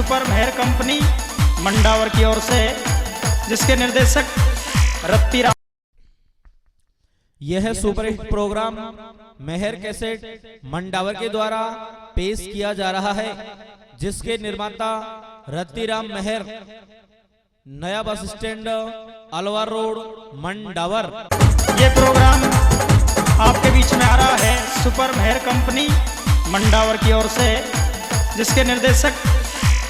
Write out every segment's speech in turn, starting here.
Super मेहर company Mandawar की ओर से, जिसके निर्देशक रत्ती राम। यह सुपरहिट प्रोग्राम मेहर कैसेट मंडावर के द्वारा पेश किया जा रहा है, जिसके निर्माता रत्तीराम मेहर, नया bus stand Alwar road Mandawar. ये प्रोग्राम आपके बीच में आ रहा है सुपर मेहर कंपनी मंडावर की ओर से, जिसके निर्देशक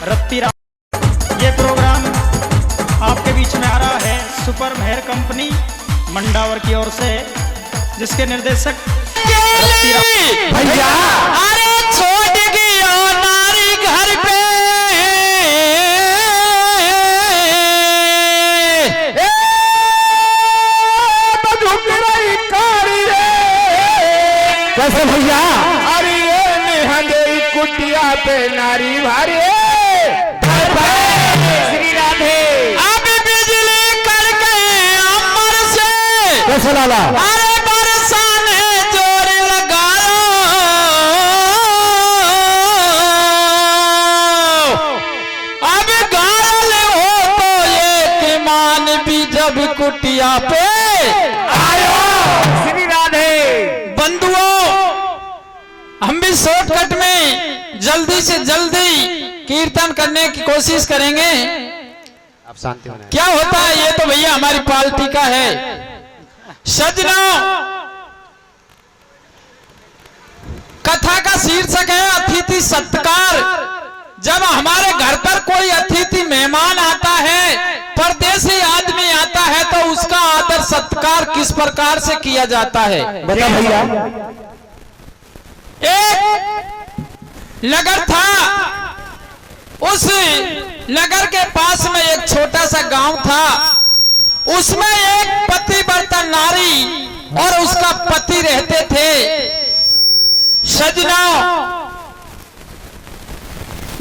रत्ती राम। ये प्रोग्राम आपके बीच में आ रहा है सुपर मेहर कंपनी मंडावर की ओर से, जिसके निर्देशक रत्ती राम। भैया अरे छोड़ गया नारी घर पे, कैसे भैया? अरे निहंगे कुटिया पे नारी भारी श्री राधे। अब बिजली कर गए अमर से, कैसे लाला? अरे बरसाने जोर लगाओ, अब गाल हो तो ये मान भी जब कुटिया पे आयो श्री राधे। बंधुओं, हम भी शॉर्टकट में जल्दी से जल्दी कीर्तन करने की कोशिश करेंगे। आप शांति होना है। क्या होता है ये तो भैया हमारी पार्टी का है। सज्जनों, कथा का शीर्षक है अतिथि सत्कार। जब हमारे घर पर कोई अतिथि मेहमान आता है, परदेसी आदमी आता है, तो उसका आदर सत्कार किस प्रकार से किया जाता है बता भैया। एक नगर था, उस नगर के पास में एक छोटा सा गांव था। उसमें एक पतिव्रता नारी और उसका पति रहते थे। सजनाओ,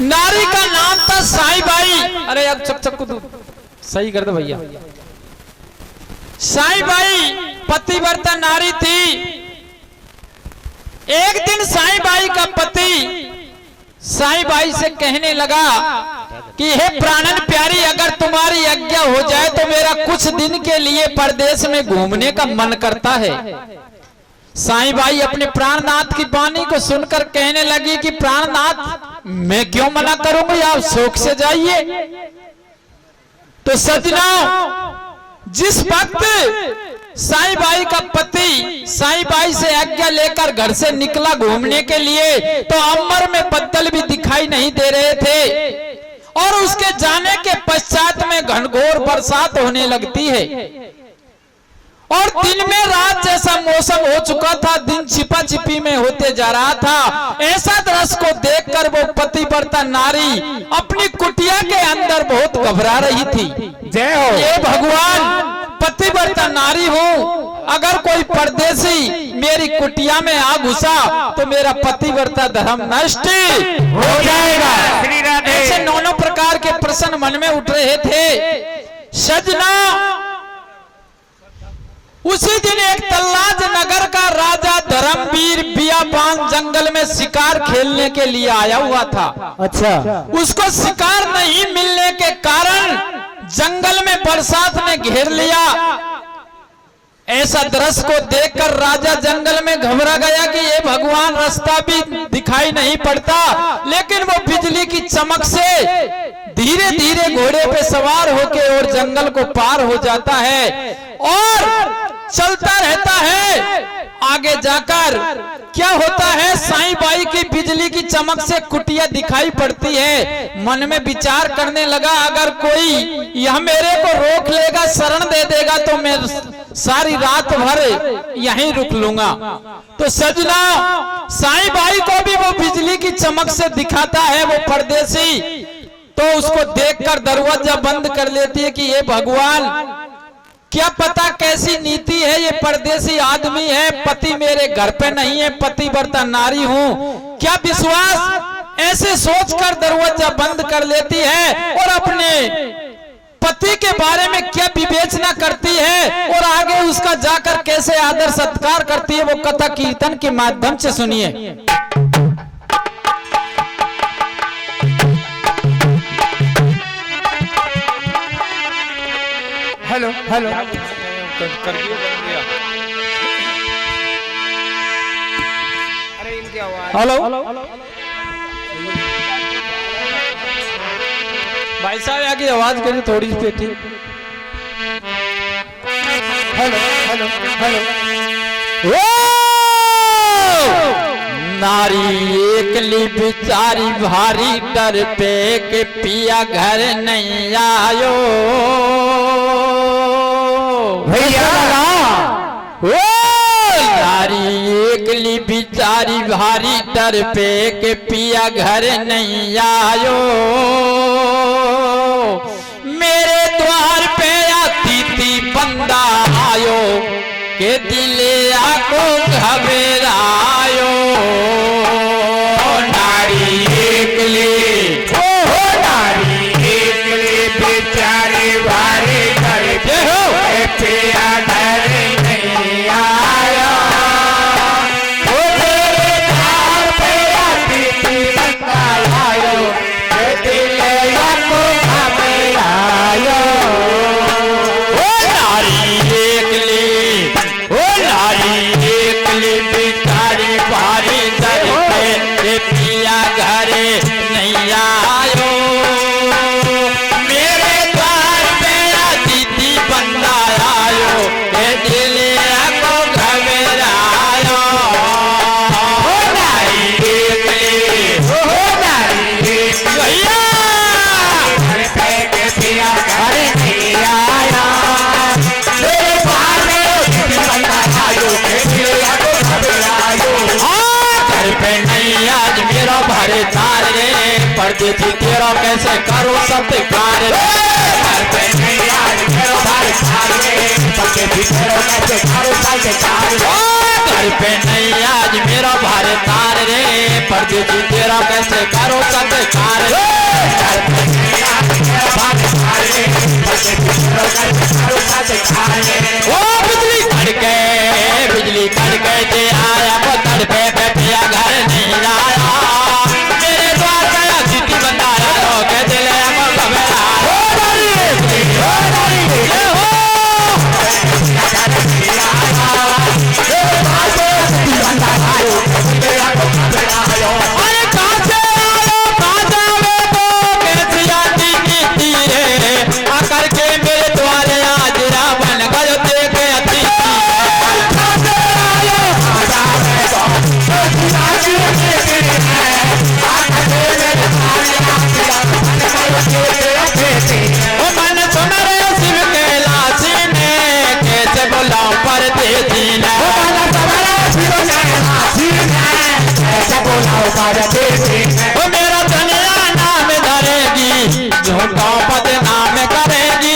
नारी का नाम था साई बाई। अरे अब चक को सही कर दो भैया। साई बाई पतिव्रता नारी थी। एक दिन साई बाई का पति साई बाई से कहने लगा कि हे प्राणन प्यारी, अगर तुम्हारी आज्ञा हो जाए तो मेरा कुछ दिन के लिए परदेश में घूमने का मन करता है। साई बाई अपने प्राणनाथ की वाणी को सुनकर कहने लगी कि प्राणनाथ, मैं क्यों मना करूंगी, आप शौक से जाइए। तो सजनाओ, जिस वक्त साई बाई का पति साई बाई से आज्ञा लेकर घर से निकला घूमने के लिए, तो अंबर में बदल भी दिखाई नहीं दे रहे थे और उसके जाने के पश्चात में घनघोर बरसात होने लगती है और दिन में रात जैसा मौसम हो चुका था। दिन छिपा छिपी में होते जा रहा था। ऐसा दृश्य को देखकर वो पतिव्रता नारी अपनी कुटिया के अंदर बहुत घबरा रही थी। जय हो। ये भगवान, पतिव्रता नारी हूँ, अगर कोई परदेसी मेरी कुटिया में आ घुसा तो मेरा पतिव्रता धर्म नष्ट हो जाएगा। श्री राधे। ऐसे दोनों प्रकार के प्रश्न मन में उठ रहे थे। सजना, उसी दिन एक तल्लाज नगर का राजा धर्मवीर बियाबान जंगल में शिकार खेलने के लिए आया हुआ था। अच्छा। उसको शिकार नहीं मिलने के कारण जंगल में बरसात ने घेर लिया। ऐसा दृश्य को देखकर राजा जंगल में घबरा गया कि ये भगवान, रास्ता भी दिखाई नहीं पड़ता। लेकिन वो बिजली की चमक से धीरे धीरे घोड़े पे सवार होके और जंगल को पार हो जाता है और चलता रहता है। आगे जाकर क्या होता है, साईं बाई की बिजली की चमक से कुटिया दिखाई पड़ती है। मन में विचार करने लगा, अगर कोई यह मेरे को रोक लेगा, शरण दे देगा, तो मैं सारी रात भर यहीं रुक लूंगा। तो सजना, साईं बाई को भी वो बिजली की चमक से दिखाता है वो परदेसी, तो उसको देखकर दरवाजा बंद कर लेती है कि ये भगवान, क्या पता कैसी नीति है, ये परदेसी आदमी है, पति मेरे घर पे नहीं है, पतिव्रता नारी हूँ, क्या विश्वास। ऐसे सोचकर दरवाजा बंद कर लेती है और अपने पति के बारे में क्या विवेचना करती है और आगे उसका जाकर कैसे आदर सत्कार करती है, वो कथा कीर्तन के माध्यम से सुनिए। हेलो कर दियो अरे इनकी आवाज हेलो भाई साहब आगे आवाज करिए थोड़ी सी पेटी हेलो हेलो हेलो नारी एकली बिचारी भारी डर पे के पिया घर नहीं आयो भैया ओ नारी एकली बिचारी भारी डर पे के पिया घर नहीं आयो मेरे द्वार पे अतिथि बंदा आयो के दिले आको घबरायो नारी एकली बेचारी भारी घर पे पिया घर नहीं आया ओ मेरे द्वार पे अतिथि बंदा आयो के दिले आको घबरायो नारी एकली बिचारी भारी दर पे के पिया घरे नहीं आयो मेरे द्वार पे अतिथि बंदा आयो के दिले को घबरायो नारी एकली भैया घर पे के पिया घर नहीं आया मेरे द्वार पे अतिथि बंदा आयो के दिले आको घबरायो घर पे नहीं आज मेरा भरे तार रे परदेसी तेरा कैसे करो सत्कार रे घर पे नहीं आज मेरा भारी सारे पक्के भीतर कैसे करो सत्कार घर पे नहीं आज मेरा भरे तार रे परदेसी तेरा कैसे करो सत्कार रे घर पे नहीं आज मेरा भारी सारे पक्के भीतर कैसे करो सत्कार ओ बिजली कड़के जे आया वो तड़पे पे पिया घर नहीं आया मेरे द्वार पे अतिथि बंदा आया के दिले को घबरायो अरे कहाँ से आवे तो कैसी आती नीति रे आकर के मेरे द्वारे आज रावण गयो देखे अतिथि ओ मन सुनरे शिव कैलाशी ने कैसे बुलाऊं परदेसी ने ओ मेरा दुनिया नाम धरेगी झूठा बदनाम करेगी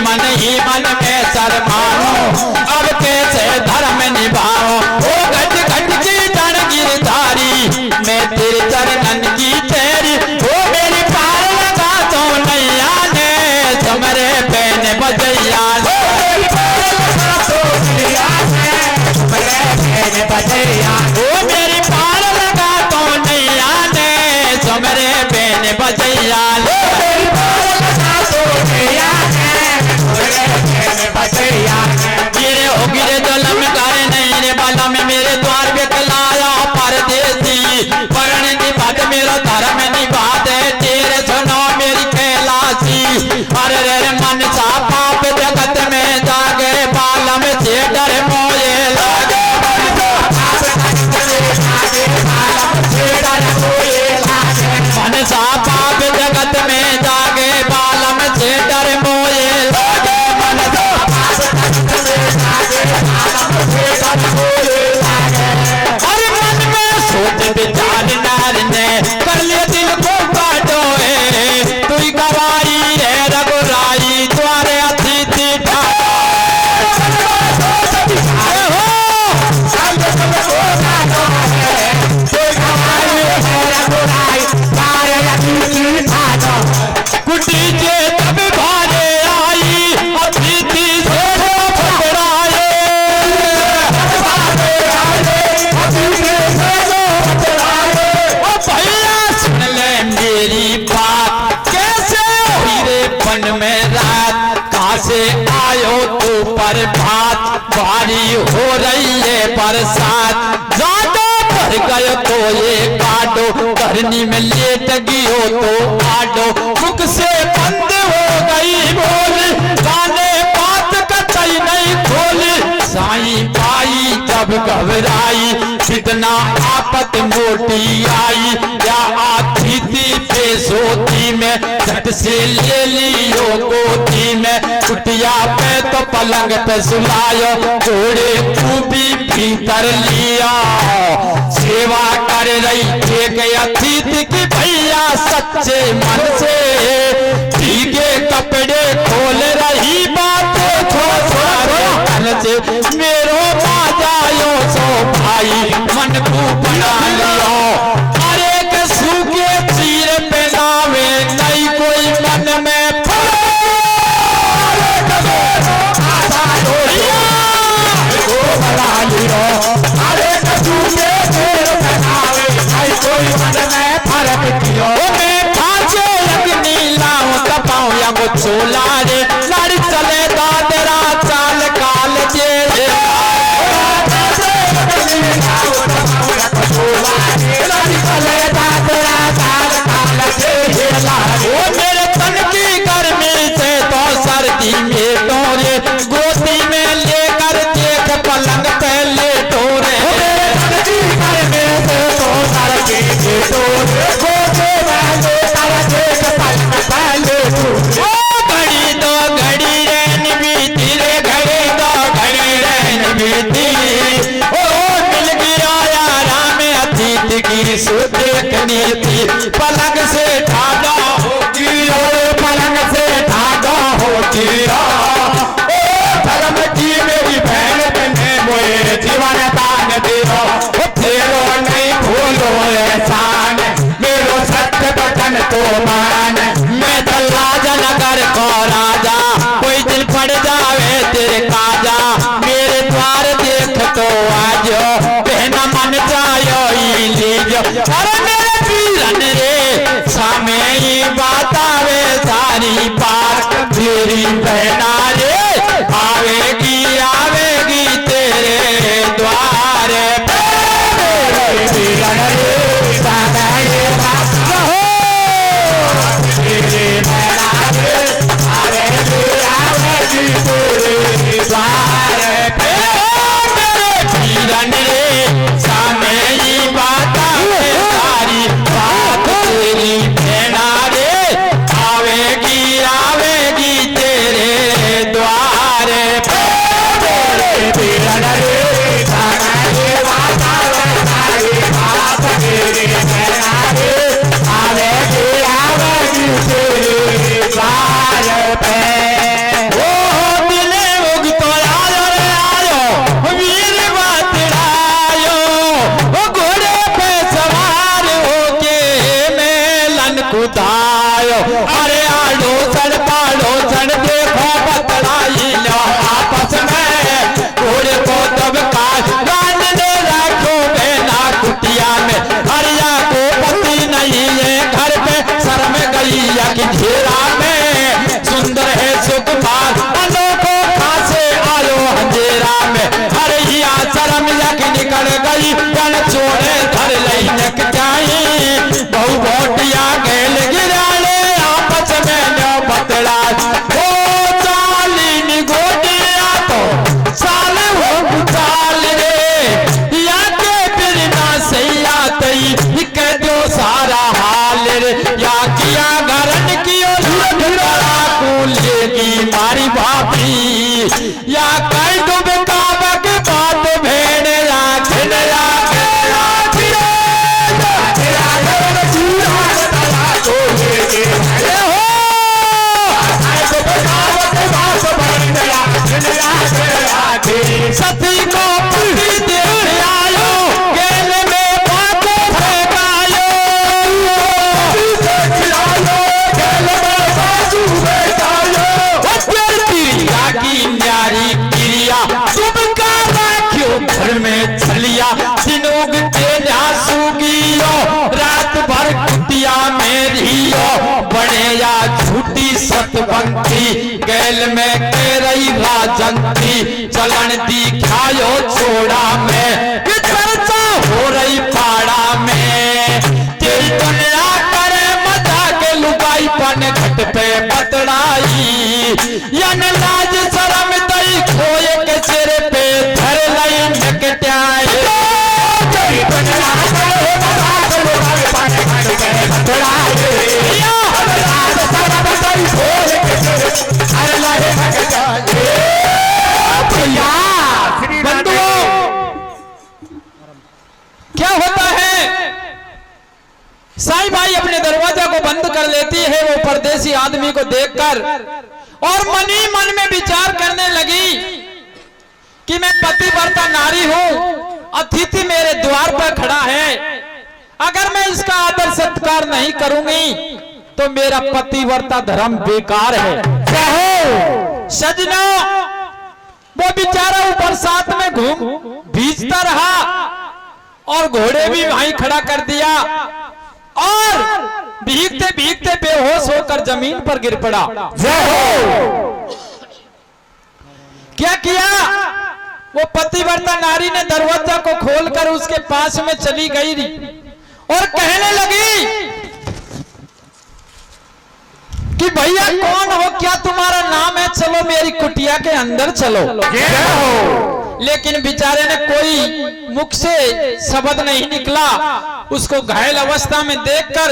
मन ही मन में शर्माओ अब कैसे धर्म निभाओ ओ गज गज की जन गिरधारी मैं तेरे चरणन की तेरी ओ मेरी पार लगा तो नैया ने तुम्हारे बहन बजैया ने ओ मेरी पार लगा तो नैया ने तुम्हारे बहन बजैया ने गिरे हो गिरे जलम करे नहीं रे बाला में मेरे द्वार पे कलाया परदेसी परण निभाते मेरा धर्म निभाते तेरे सुनो मेरी कैलाशी अरे रे मन सा पाप जगत में जागे बालम से डर मोए लागे मन सा पाप जगत में जागे बालम से डर मोए लागे मन सा हर मन में सोच विचार नार ने कर ले दिल को काटो तू गवाई है रघुराई द्वारे अतिथि कुटी जे तब भारे आई अतिथि से पकड़ाए ओ साथ जादो भर गयो तो ये काटो करनी में लेट गियो तो आडो मुख से बंद हो गई बोली जाने बात कचाई नहीं खोली साई पाई जब घबराई कितना आफत मोटी आई या आती थी बेसोती में झट से ले लियो गोदी में कुटिया पे तो पलंग पे सुलायो घोड़े खूबी भीतर लिया सेवा कर रही एक अतिथि की भैया सच्चे मन से भीगे कपड़े खोल रही बातें से मेरो बाजायो सो भाई मन को बना लियो अरे के सूखे चीर पे नावे नहीं कोई मन में अरे सूखे चीर पे नावे नहीं कोई मन में फर्क कियो मैं फांसे अग्नि लाऊं तपाऊं या वो चोला रे लड़ चले दादरा चाल काल जे वो मेरे तन की गर्मी से तो सर्दी में डोरे गोदी में लेकर देख पलंग पे लेटो रे घड़ी दो घड़ी रैन बीती रे घड़ी दो घड़ी रैन बीती ओ मिल गया यारा में अतीत की सो देखनी थी पलंग से ठाडा होती पलंग से धागा होती धर्म की मेरी बहन बने मोए जीवन दान दियो तेरो नहीं भूलो एहसान मेरो सत्य बचन तो मान मैं तो राजा नगर को राजा कोई दिल पड़ जावे तेरे काजा मेरे द्वार देख तो आजो बहना मन जायो ई लीजो अरे मेरे पीरन रे सामे ही बात आवे सारी पार तेरी बहना रे आवेगी आवेगी तेरे द्वार पे पीरन रे सामे बात हो तेरे बहना रे आवेगी आवेगी तेरे द्वार पे मेरे पीरन रे सामे ही बात आवे सारी बात तेरी बहना रे आवेगी आवेगी तेरे द्वार पे पीरन रे सामे बात आवे सारी बात तेरे बहना रे आवेगी आवेगी तेरे द्वार पे ओ दिले उग तो आयो रे आयो वीर बातड़ायो ओ घोड़े पे सवार होके मेलन कुदायो अरे आड़ो चढ़ पाड़ो चढ़ देखो बतलाई लो आपस में घोड़े को दबका गान ने राखो बेना कुटिया में हरिया को पति नहीं है घर पे शर्म गई या कि घेरा में सुंदर है सुकुमार अनोखो खासे आयो अंधेरा में हरिया शर्म या कि निकल गई गण छोड़े धर लई नक जाई बहु बोटिया गेल गिराले आपस में नो बतला ओ चाली गोटिया तो साल हो चाल रे या के बिना सैया तई कह दो सारा हाल रे या किया घरन कियो लेगी मारी भाभी या कई दो बेकाबा के बात भेड़ या खिल या सती को पति देख आयो गेल में बातों फेंकायो की न्यारी क्रिया तुम का राख्यो घर में छलिया दिनोग के सूगियो रात भर कुटिया में रियो बने या झूठी सतबंती गैल में कह रही राज जंती चलन दिखायो छोड़ा में कि चर्चा हो रही पाड़ा में तेरी दुनिया करे मजा के लुगाई पन घट पे पतड़ाई यन लाज शरम दई खोए के चेहरे पे धर लाई नकटाए तेरी दुनिया करे मजा के लुगाई पन घट पे पतड़ाई लाज शरम दई खोए के चेहरे धर लाई नकटाए। बंधुओं क्या होता है साईं भाई अपने दरवाजा को बंद कर लेती है वो परदेसी आदमी को देखकर और मन ही मन में विचार करने लगी कि मैं पतिव्रता नारी हूं, अतिथि मेरे द्वार पर खड़ा है, अगर मैं इसका आदर सत्कार नहीं करूंगी तो मेरा पतिव्रता धर्म बेकार है। सजना वो बेचारा ऊपर साथ में घूम भीजता रहा और घोड़े भी वहीं खड़ा कर दिया और भीगते भीगते बेहोश होकर जमीन पर गिर पड़ा। क्या किया वो पतिव्रता नारी ने दरवाजा को खोलकर उसके पास में चली गई और कहने लगी कि भैया कौन हो, क्या तुम्हारा नाम है, चलो मेरी कुटिया के अंदर चलो। लेकिन बेचारे ने कोई मुख से शब्द नहीं निकला, उसको घायल अवस्था में देखकर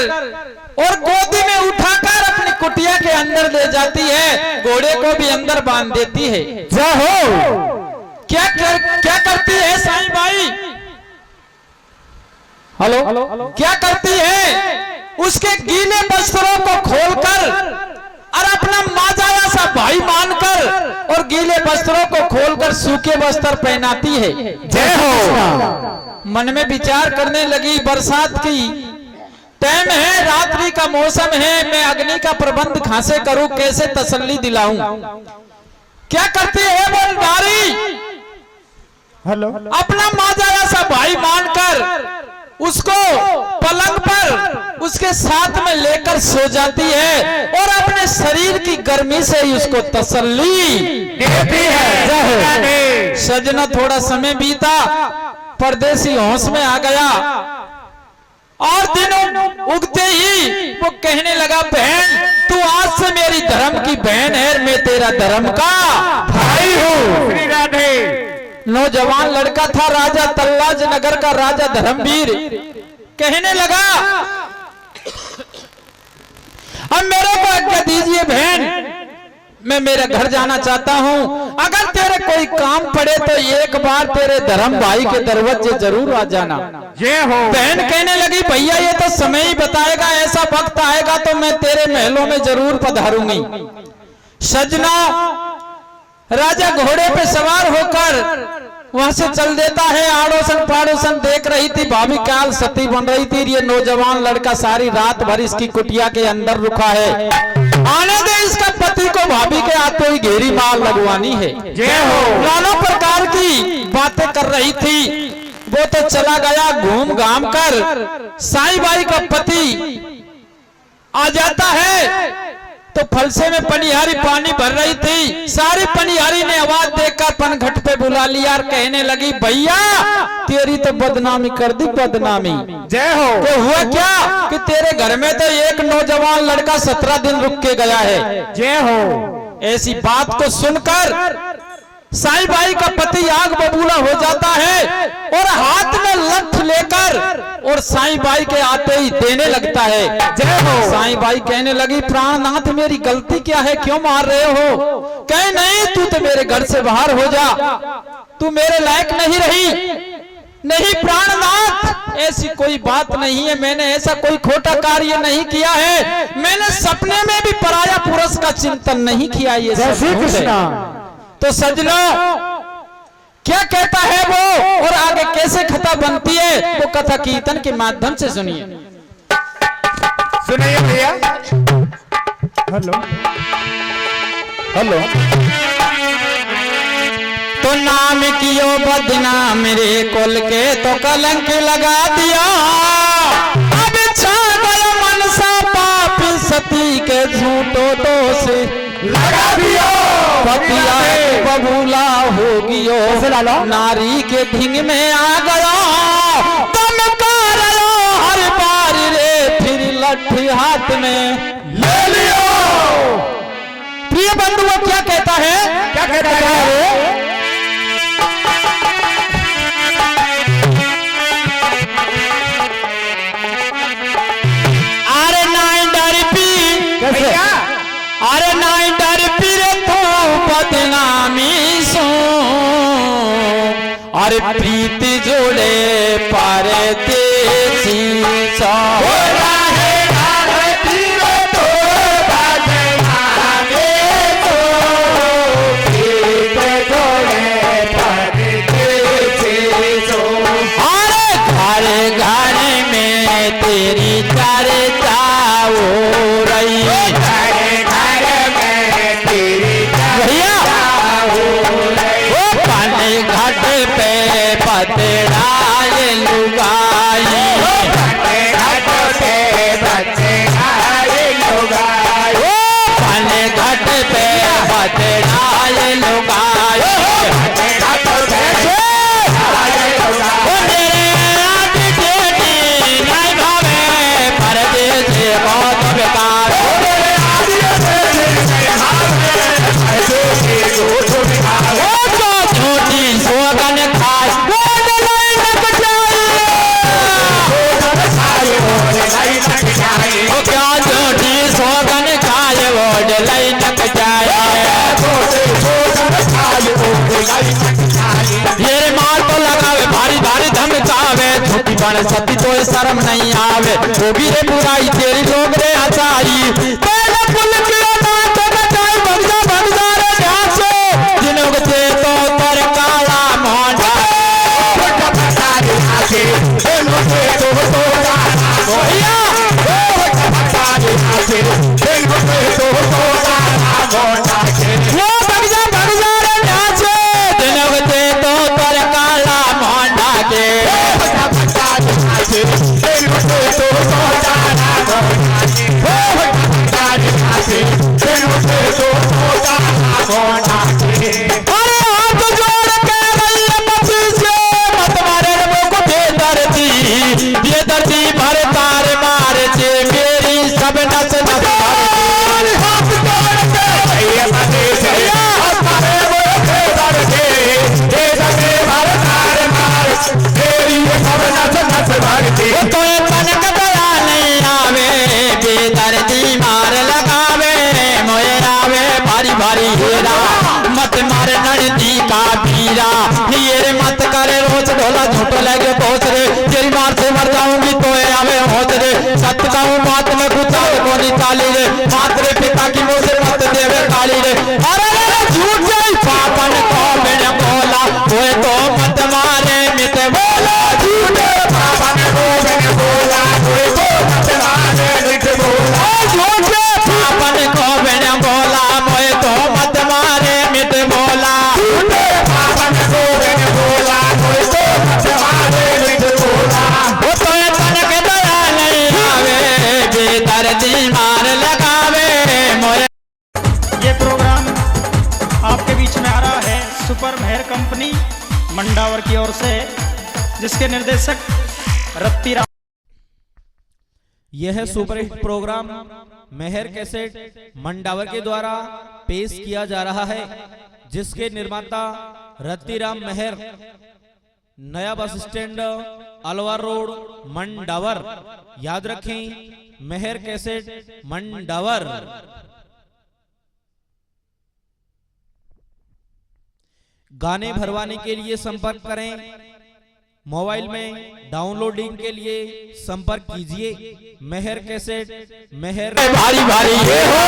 और गोदी में उठाकर अपनी कुटिया के अंदर ले जाती है, घोड़े को भी अंदर बांध देती है। क्या करती है साईं भाई? हेलो, क्या करती है? उसके गीले वस्त्रों को खोलकर और अपना माजाया सा भाई मानकर और गीले वस्त्रों को खोलकर सूखे वस्त्र पहनाती है। जय हो। मन में विचार करने लगी, बरसात की टाइम है, रात्रि का मौसम है, मैं अग्नि का प्रबंध कहां से करूं, कैसे तसल्ली दिलाऊं। क्या करती है वो नारी? हेलो, अपना माजाया सा भाई मानकर उसको पलंग पर उसके साथ में लेकर सो जाती है और अपने शरीर की गर्मी से ही उसको तसल्ली देती है। सजना थोड़ा समय बीता, परदेसी होश में आ गया और दिनों उगते ही वो कहने लगा, बहन तू आज से मेरी धर्म की बहन है, मैं तेरा धर्म का भाई हूँ। श्री राधे। नौजवान लड़का था, राजा तल्लाज नगर का राजा धर्मवीर, कहने लगा, अब मेरे को आज्ञा दीजिए बहन, मैं मेरे घर जाना चाहता हूँ, अगर तेरे कोई काम पड़े तो एक बार तेरे धर्म भाई के दरवाजे जरूर आ जाना। जय हो। बहन कहने लगी, भैया ये तो समय ही बताएगा, ऐसा वक्त आएगा तो मैं तेरे महलों में जरूर पधारूंगी। सजना राजा घोड़े पे सवार होकर वहां से चल देता है। आड़ोसन पाड़ोसन देख रही थी, भाभी काल सती बन रही थी, ये नौजवान लड़का सारी रात भर इसकी कुटिया के अंदर रुका है, आने दे इसका पति को भाभी के आते ही घेरी मार लगवानी है। जय हो। नाना प्रकार की बातें कर रही थी, वो तो चला गया घूम घाम कर। साईं बाई का पति आ जाता है तो फलसे में पनिहारी पानी भर रही थी, सारी पनिहारी ने आवाज देकर पनघट पे बुला लिया और कहने लगी, भैया तेरी तो बदनामी कर दी, बदनामी। जय हो। तो हुआ क्या कि तेरे घर में तो एक नौजवान लड़का 17 दिन रुक के गया है। जय हो। ऐसी बात को सुनकर साईं बाई का पति आग बबूला हो जाता है और हाथ में लठ लेकर और साईं बाई के आते ही देने लगता है। जय हो। साईं बाई कहने लगी, प्राणनाथ मेरी गलती क्या है, क्यों मार रहे हो? कहे नहीं, तू तो मेरे घर से बाहर हो जा, तू मेरे लायक नहीं रही। नहीं प्राणनाथ, ऐसी कोई बात नहीं है, मैंने ऐसा कोई खोटा कार्य नहीं किया है, मैंने सपने में भी पराया पुरुष का चिंतन नहीं किया। ये तो सजनो क्या कहता है वो और आगे कैसे कथा बनती है वो कथा कीर्तन के माध्यम से सुनिए। सुनिए भैया। Hello hello. तो नाम कियो बदनाम रे कुल के तो कलंक लगा दिया, अब छा गया मनसा पाप सती के झूठो दोष लगा दिया। पतिया बबूला हो गियो नारी के ढिंग में आ गयो दम कर लो हर बार रे फिर लट्ठी हाथ में ले लियो। प्रिय बंधु वो क्या कहता है, क्या कहता है? अरे नाई डर पी, अरे नाई डर पी रे तो बदनामी सो, अरे प्रीत जोड़े पर तेजी सो तेरी चर्चा हो रही घर में तेरी चर्चा हो रही। वो पानी घाट पे पतराए लुगाई, घाट पे पतराए लुगाई, वो पानी घाट पे पतराए लुगाई, बहुत बेकार झूठी सोगन खाए क्या झूठी सोगन खाए वो डलाई नक जाए। ये मार तो लगावे भारी भारी धमकावे झूठी बन सती तो शर्म नहीं आवे वो भी रे बुराई तेरी लोग रे अच्छाई तेरे पुल किया ना तो बचाई भगजा रे ध्यान से जिनों के तो तर काला मोंडा ये धरती भर तार मारे छे मेरी सब नस नस तो तनक दया नहीं आवे बेदर्दी मार लगावे मोयरावे भारी भारी हेरा मत मार नड़दी का पीरा ये मत करे रोज ढोला झूठो लगे पहुंच रे तेरी मार से मर जाऊंगी तो आवे होच रे सत्य कहूं बात में गुचाल को निकाली रे मात्र पिता की मुंह से मत देवे काली रे अरे झूठ जाई पापन को बिन बोला कोई तो मत मारे मित बोला झूठे पापन को बिन बोला कोई तो मत मारे मित बोला झूठे पापन को बिन बोला कोई तो मत मारे मित बोला झूठे पापन को बिन बोला कोई तो मत मारे मित बोला वो तो तनक दया नहीं आवे बेदर्दी मार लगावे मोरे। ये प्रोग्राम आपके बीच में आ रहा है सुपर मेहर कंपनी मंडावर की ओर से, जिसके निर्देशक रत्ती राम। यह सुपरहिट प्रोग्राम मेहर कैसेट मंडावर के द्वारा पेश किया जा रहा है, जिसके निर्माता रत्तीराम मेहर, नया bus stand Alwar road Mandawar. याद रखें मेहर कैसेट मंडावर। गाने भरवाने के लिए संपर्क करें, मोबाइल में डाउनलोडिंग के लिए संपर्क कीजिए मेहर कैसेट मेहर। भारी भारी ये हो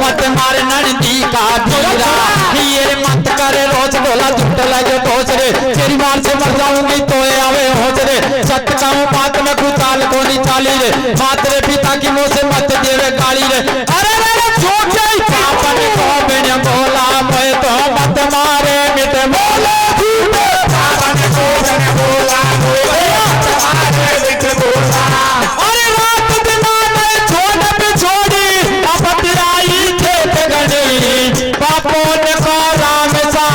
मत मार नंदी का पीरा ये मत करे रोज बोला झूठ लगे पहुंच रे तेरी मार से मर जाऊंगी तो आवे होच रे सत्य कहूं बात में कुचाल को निकाली रे मात्र पिता की मुंह से मत देवे गाली रे अरे झूठ जाई पापन को बिन बोला मैं तो मत मारे मिट बोला झूठे पापन को बिन बोला अरे रात दिन छोड़ पे छोड़ी अब तेराई खेत गड़ी बापों ने को राम सा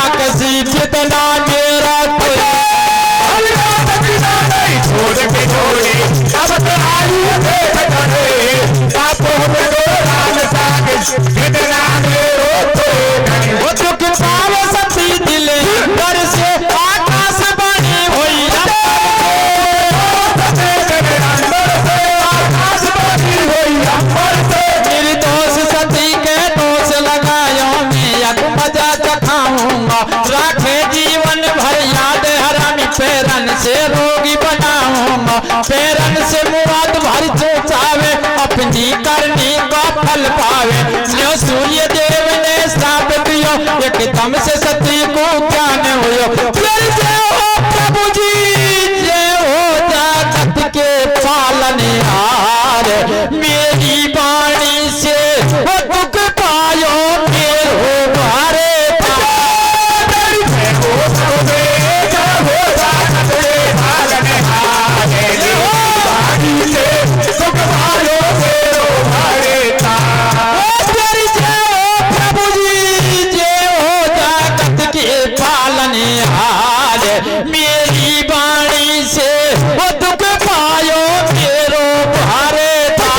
पैरन से मुराद भर सोचावे अपनी करनी का फल पावे जो सूर्य देव ने श्राप दियो एकदम से सती को ज्ञान हुयो फिर जय हो प्रभु जी जय हो जगत के पालनहार मेरी वाणी से वो दुख पायो फिर हो भारे मेरी वाणी से वो दुख पायो मेरो भारे था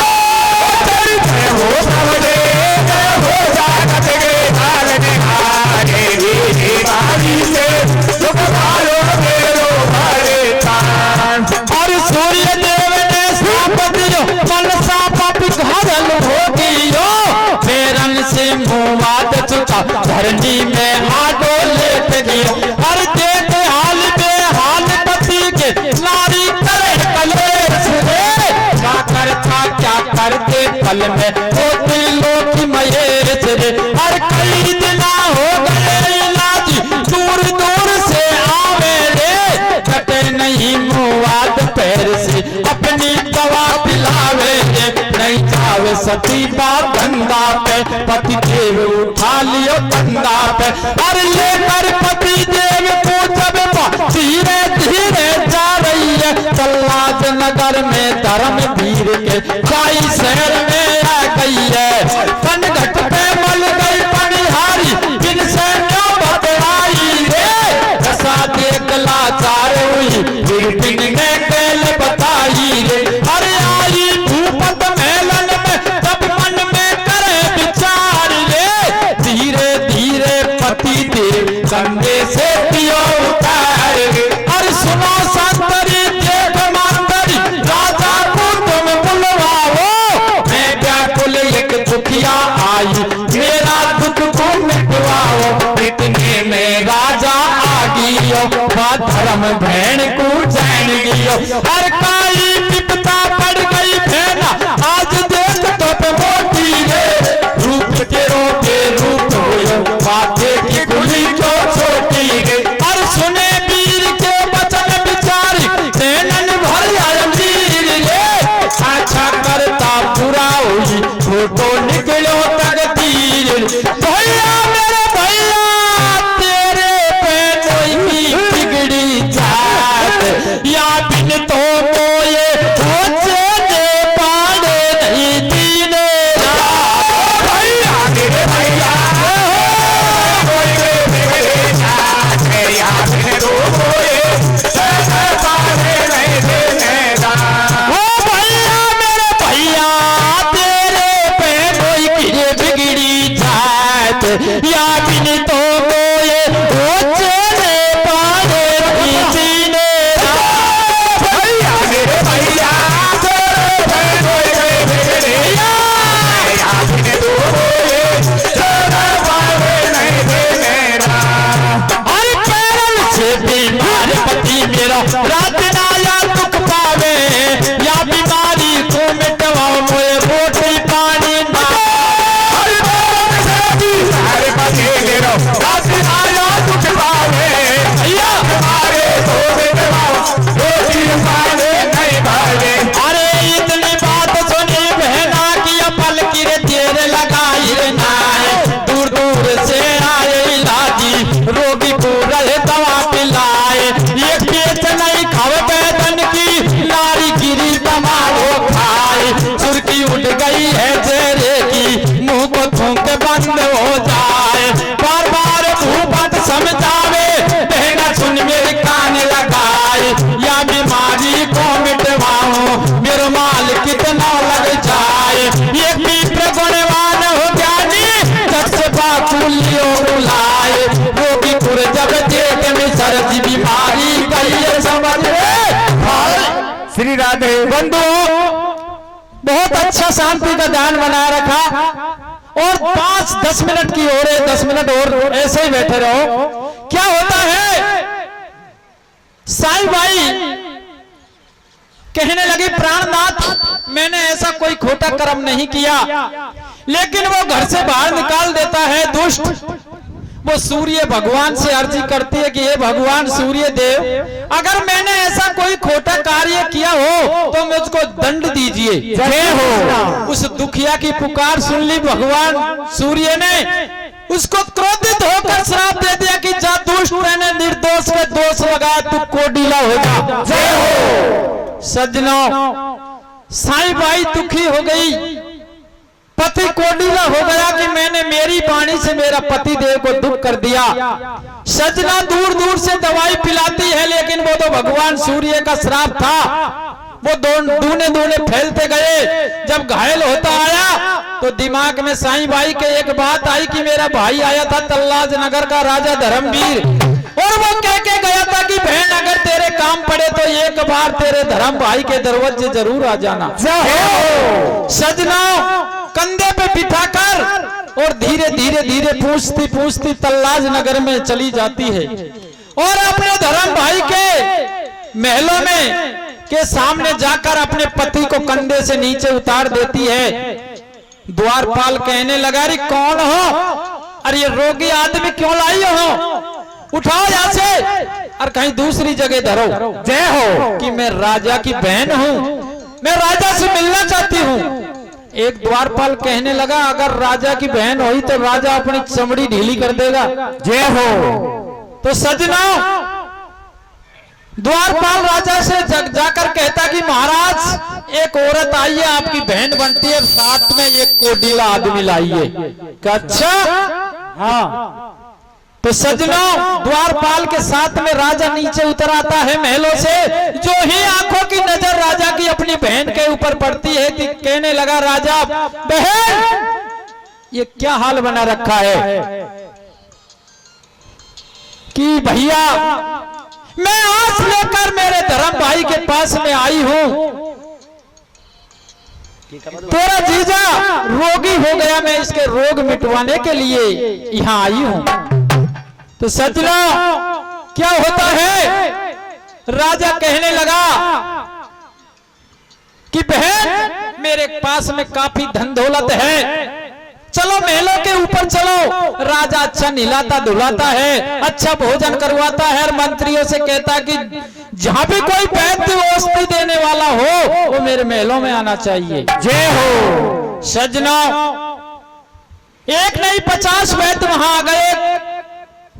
और सूर्य देव ने श्राप दियो मनसा पापी घरल हो दियो पैरन से मुवाद चुका धरनी में हाडो लेट गियो हर देख हाल बेहाल पति के नारी करे कलेश रे क्या करता क्या करते कल में होती लोक महेश रे हर कई दिना हो गए इलाज दूर दूर से आवे रे कटे नहीं मुवाद पैर से अपनी दवा पिलावे रे नहीं जावे सती बात धंधा पे पति देव उठा लियो धंधा पे और लेकर पति देव को जब धीरे धीरे जा रही है तल्लाज नगर में धर्म वीर के काई शहर में आ गई है पनघट पे मल गई पनिहारी बिन से नौबत आई रे रसा देख लाचार हुई फिर बिन ने केल बताई रे अरे आई भूपत मेलन में तब मन में करे विचार रे धीरे धीरे पति देव कंधे से पियो उतार और सुनो संतरी देख मांतरी राजा को तुम बुलवाओ मैं व्याकुल एक दुखिया आई मेरा दुख को मिटवाओ इतने में राजा आ गियो धर्म भेड़ को जान गियो हर काई विपता पड़ गई भेना आज देख तो पे मोटी रे रूप के रोटे रूप होयो माथे की गुली जो छोटी गई और सुने वीर के वचन विचारी सेनन भर आया वीर रे अच्छा करता पूरा हुई फोटो निकलो तकदीर भैया मेरे भैया तेरे पे कोई बिगड़ी जात या बिन तो कोई होचे दे पाड़े नहीं दीने भैया मेरे भैया या बिन तो कोई होचे पाड़े नहीं दीने भैया मेरे भैया अरे पैरन से बीमार पति मेरा रात नाया दुख पावे या बीमारी को मिटवाओ मोए रोटी पानी ना अरे इतनी बात सुनी बहना की पल की देर लगाई रे नाय दूर दूर से आए इलाजी रोगी को रहे दवा पिलाए ये पेट नहीं खावे बैदन की नारी गिरी तमारो खाए सुर्खी उठ गई है चेहरे की मुंह को थूक बंद हो जाए बार बार भूपत समझावे बहना सुन मेरे कान लगाए या बीमारी को मिटवाओ मेरा माल कितना लग जाए ये पीपर गुणवान हो ज्ञानी जब से बाकुलियो रुलाए रोगी पुर जब देख में सर्दी बीमारी कही समझ श्री राधे बंधु बहुत अच्छा शांति का ध्यान बना रखा और 5-10 मिनट की हो रहे 10 मिनट और ऐसे ही बैठे रहो। क्या होता है साईं भाई कहने लगी प्राणनाथ, मैंने ऐसा कोई खोटा कर्म नहीं किया, लेकिन वो घर से बाहर निकाल देता है दुष्ट। वो सूर्य भगवान से अर्जी करती है कि हे भगवान सूर्य देव, अगर मैंने ऐसा कोई खोटा कार्य किया हो तो मुझको दंड दीजिए। जय हो। उस दुखिया की पुकार सुन ली भगवान सूर्य ने, उसको क्रोधित होकर श्राप दे दिया कि जा दुष्ट, मैंने निर्दोष पे दोष लगाया, तू कोडीला हो जा। जय हो। सज्जनों, साईं बाई दुखी हो गई, पति कोडीला हो गया कि मैंने मेरी वाणी से मेरा पति देव को दुख कर दिया। सजना दूर दूर से दवाई पिलाती है, लेकिन वो तो भगवान सूर्य का श्राप था। वो दूने दूने फैलते गए। जब घायल होता आया तो दिमाग में साईं बाई के एक बात आई कि मेरा भाई आया था तल्लाज नगर का राजा धर्मवीर, और वो कह के गया था कि बहन अगर तेरे काम पड़े तो एक बार तेरे धर्म भाई के दरवाजे जरूर आ जाना। सजना कंधे पे बिठाकर और धीरे धीरे धीरे पूछती पूछती तल्लाज नगर में चली जाती है और अपने धर्म भाई के महलों में के सामने जाकर अपने पति को कंधे से नीचे उतार देती है। द्वारपाल कहने लगा, अरे कौन हो? अरे ये रोगी आदमी क्यों लाई हो? उठाओ यहाँ से और कहीं दूसरी जगह धरो। जय हो। कि मैं राजा की बहन हूँ, मैं राजा से मिलना चाहती हूँ। एक द्वारपाल कहने लगा, अगर राजा की बहन हुई तो राजा अपनी चमड़ी ढीली कर देगा। जय हो। तो सजना द्वारपाल राजा से जाकर कहता कि महाराज एक औरत आई है, आपकी बहन बनती है, साथ में एक कोडीला आदमी लाइए। अच्छा हाँ। तो सज्जनों द्वारपाल के साथ में राजा नीचे उतर आता है महलों से। जो ही आंखों की नजर राजा की अपनी बहन के ऊपर पड़ती है कि कहने लगा, राजा बहन ये क्या हाल बना रखा है कि भैया मैं आस लेकर मेरे धर्म भाई के पास में आई हूं, तेरा जीजा रोगी हो गया, मैं इसके रोग मिटवाने के लिए यहाँ आई हूं। तो सजना क्या होता है? राजा कहने लगा कि बहन मेरे पास में काफी धन दौलत है, चलो महलों के ऊपर चलो। राजा अच्छा नहलाता धुलाता है, अच्छा भोजन करवाता है और मंत्रियों से कहता है कि जहां भी कोई वैद्य औषधि देने वाला हो वो मेरे महलों में आना चाहिए। जय हो। सजना एक नहीं 50 वैद्य वहां आ गए।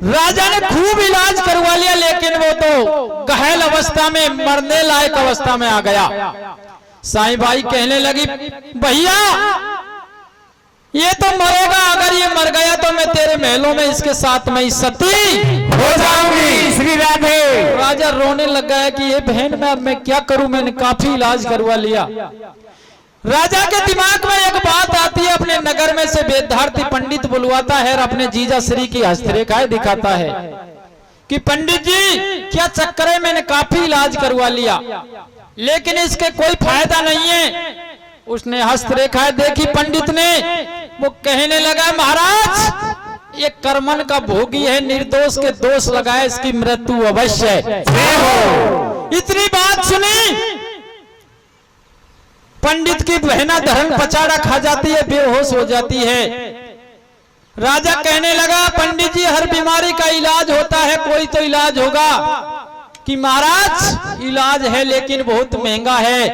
राजा ने खूब इलाज करवा लिया, लेकिन वो तो घायल अवस्था में, मरने लायक अवस्था में आ गया। साईं बाई कहने लगी, भैया ये तो मरेगा, अगर ये मर गया तो मैं तेरे महलों में इसके साथ में ही सती हो जाऊंगी। श्री राधे। राजा रोने लग गया कि ये बहन मैं क्या करूं, मैंने काफी इलाज करवा लिया। राजा के दिमाग में एक बात आती है, अपने नगर में से वेदार्थी पंडित बुलवाता है और अपने जीजा श्री की हस्तरेखाएं दिखाता है कि पंडित जी क्या चक्कर है, मैंने काफी इलाज करवा लिया लेकिन इसके कोई फायदा नहीं है। उसने हस्तरेखाएं देखी पंडित ने, वो कहने लगा, महाराज ये कर्मन का भोगी है, निर्दोष के दोष लगाए, इसकी मृत्यु अवश्य है। इतनी बात सुनी, पंडित की बहना धर्म पचाड़ा खा जाती है, बेहोश हो जाती है। राजा कहने लगा, पंडित जी हर बीमारी का इलाज होता है, कोई तो इलाज होगा। कि महाराज इलाज है लेकिन बहुत महंगा है,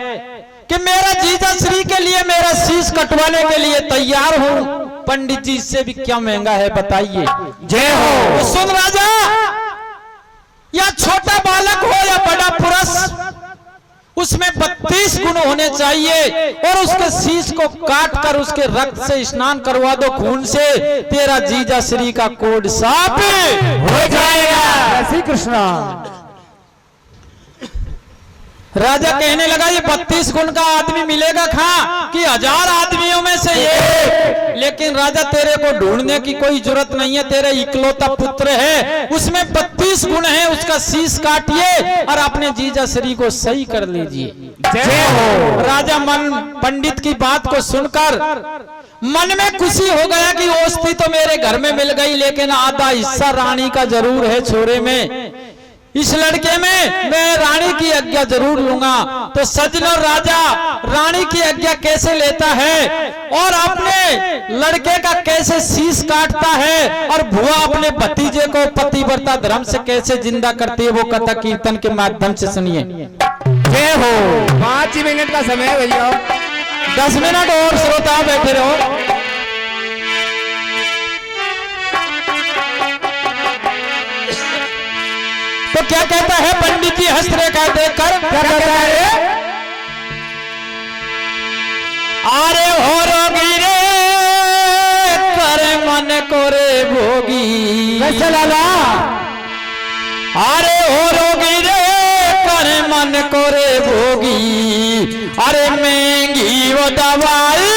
कि मेरा जीजा श्री के लिए मेरा शीश कटवाने के लिए तैयार हूं। पंडित जी इससे भी क्या महंगा है बताइए। जय हो। सुन राजा, या छोटा बालक हो या बड़ा पुरुष, उसमें 32 गुण होने चाहिए और उसके शीश को काट कर उसके रक्त से स्नान करवा दो, खून से, तेरा जीजा श्री का कोड साफ हो जाएगा। श्री कृष्णा। राजा कहने लगा, ये 32 गुण का आदमी मिलेगा कहां कि 1000 आदमियों में से ये। लेकिन राजा तेरे को ढूंढने की कोई जरूरत नहीं है, तेरे इकलौता पुत्र है, उसमें 32 गुण है, उसका शीश काटिए और अपने जीजा श्री को सही कर लीजिए। जय हो। राजा पंडित की बात को सुनकर मन में खुशी हो गया कि औषधि तो मेरे घर में मिल गई, लेकिन आधा हिस्सा रानी का जरूर है छोरे में, इस लड़के में मैं रानी की आज्ञा जरूर लूंगा। तो सज्जनों, राजा रानी की आज्ञा कैसे लेता है और अपने लड़के का कैसे शीश काटता है और भुआ अपने भतीजे को पतिव्रता धर्म से कैसे जिंदा करती है, वो कथा कीर्तन के माध्यम से सुनिए। जय हो। 5 मिनट का समय है भैया। 10 मिनट और श्रोता बैठे रहो। तो क्या कहता है पंडित जी हस्तरेखा देखकर? क्या कहता है? अरे हो रोगी रे करे मन को रे भोगी। कैसे लाला? अरे हो रोगी रे करे मन को रे भोगी। अरे महंगी वो दवाई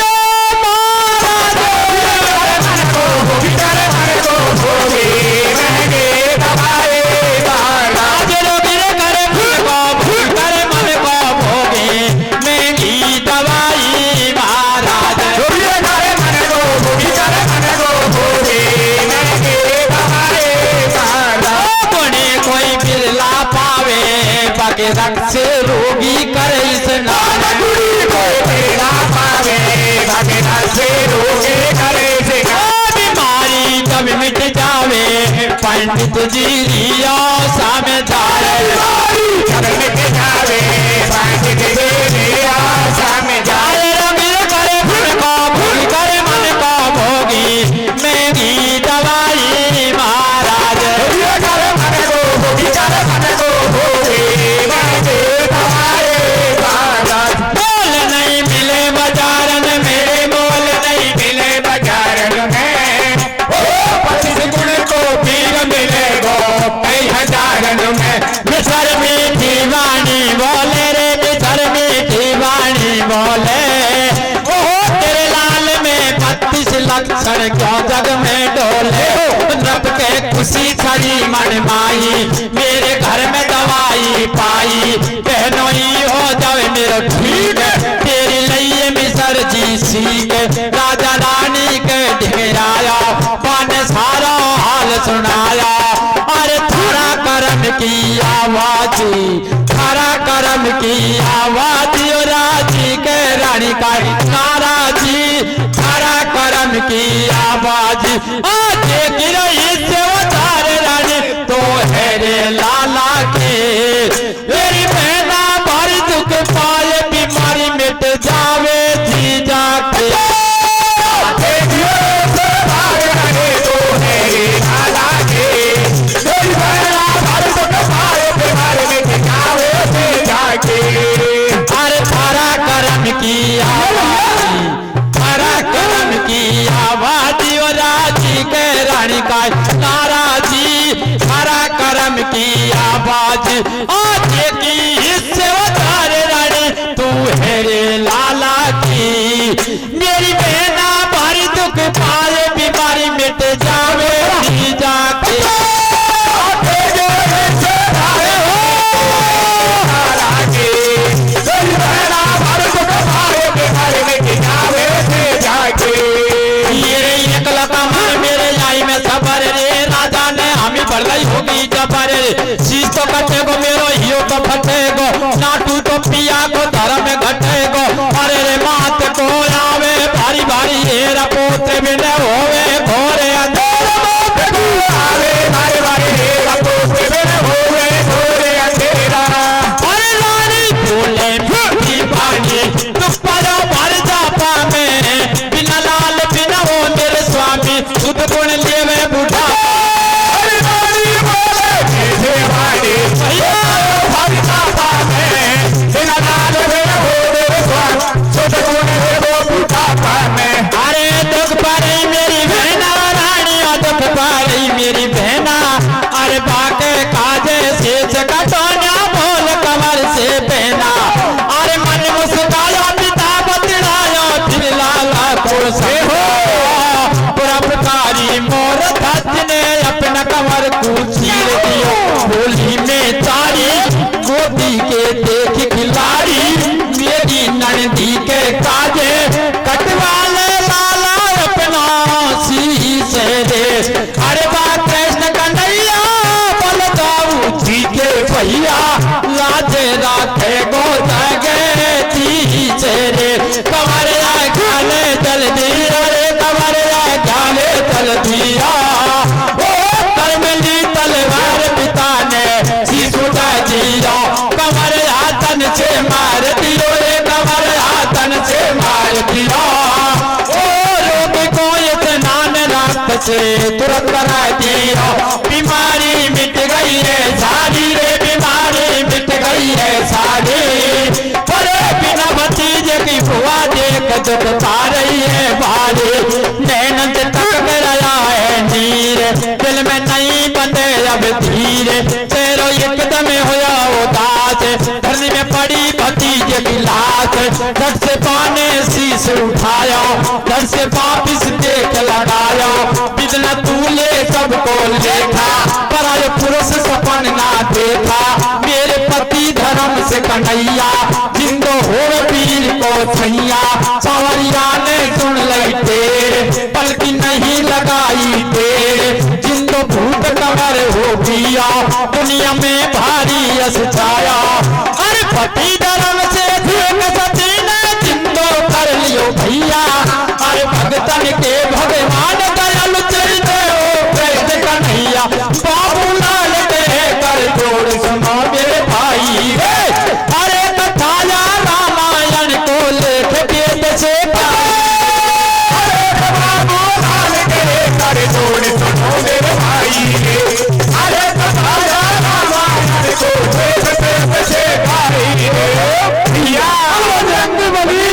रक्त से रोगी करे स्नान। बीमारी जब मिट जावे पंडित जी लिया सामे जाए। रंगीन करे फूल को भूल करे मन को भोगी। महंगी दवाई महाराज मोल नहीं मिले बाजारन में, मोल नहीं मिले बाजारन में। गुण को पीर मिलेगो कई हजारन में। मिसर मीठी वाणी बोले रे, मिसर मीठी वाणी बोले। ओहो तेरे लाल में 32 लक्षण क्यों जग में डोले। रब के खुशी खड़ी मन माई, मेरे घर में दवाई पाई। बहनोई हो जावे मेरा ठीक, तेरी लइए मिसर जी सीख। राजा रानी के ढेराया पाने सारा हाल सुनाया। अरे थारा कर्म की आवाज, थारा कर्म की आवाज। राजी के रानी का नाराजी, थारा कर्म की आवाज। आज गिरो इससे उतार रानी तो है रे लाला के। मेरी बहना भारी दुख पाए, बीमारी मिट जावे जी जाके। अरे थारा कर्म की आवाज, थारा कर्म की आवाज। और राजी के रानी का नाराजी, थारा कर्म की आवाज। आज की हिस्से उतार रानी तू है रे लाला की। मेरी बहना भारी दुख पाए, बीमारी मिट जावे जी जाके। होगी जबर शीश तो कटेगो मेरो हियो तो फटेगो। नाटू तो पिया को धर्म में घटेगो। अरे रे मात को आवे भारी भारी हेरा पोते में न होवे घोरे अंधेर। आवे भारी भारी हेरा पोते में न होवे घोरे अंधेरा। अरे रानी बोले फूटी पानी तू परो भर जापा में। बिना लाल बिना वो मेरे स्वामी सुध गुण लेवे बुढ़ा। अरे दुख पारी मेरी बहना रानी, दुख पारी मेरी बहना। अरे बाके काजे से कटोना बोल कमर से पहना। अरे मन मुस्काया पिता बतलाया फिर लाला को से हो। पुरपकारी मोर धज ने अपना कमर को चीर दियो। होली में तारी गोदी के देख खिलाड़ी, मेरी नंदी के काजे कटवाले लाला अपना शीश दे। अरे बा कृष्ण कन्हैया बलदाऊ जी के से तुरंत करा दिया, बीमारी मिट गई है सारी रे, बीमारी मिट गई है सारी। अरे बिना भतीजे की बुआ देख दुख पा रही है भारी, नैन से तक गया है नीर, दिल में नहीं बंदे अब धीरे, तेरो एकदम होया उदास, धरनी में पड़ी भतीजे की लाश, धड़ से पाने शीश उठाया, धड़ से वापिस देख लगाया, बिजना तूले सबको लेखा, पराय पुरुष सपन ना देखा, मेरे पति धर्म से कन्हैया, जिंदो हो पीर को सैया, सावरिया ने सुन लई तेरे, पलकी नहीं लगाई तेरे, जिंदो भूत कमर हो पिया, दुनिया में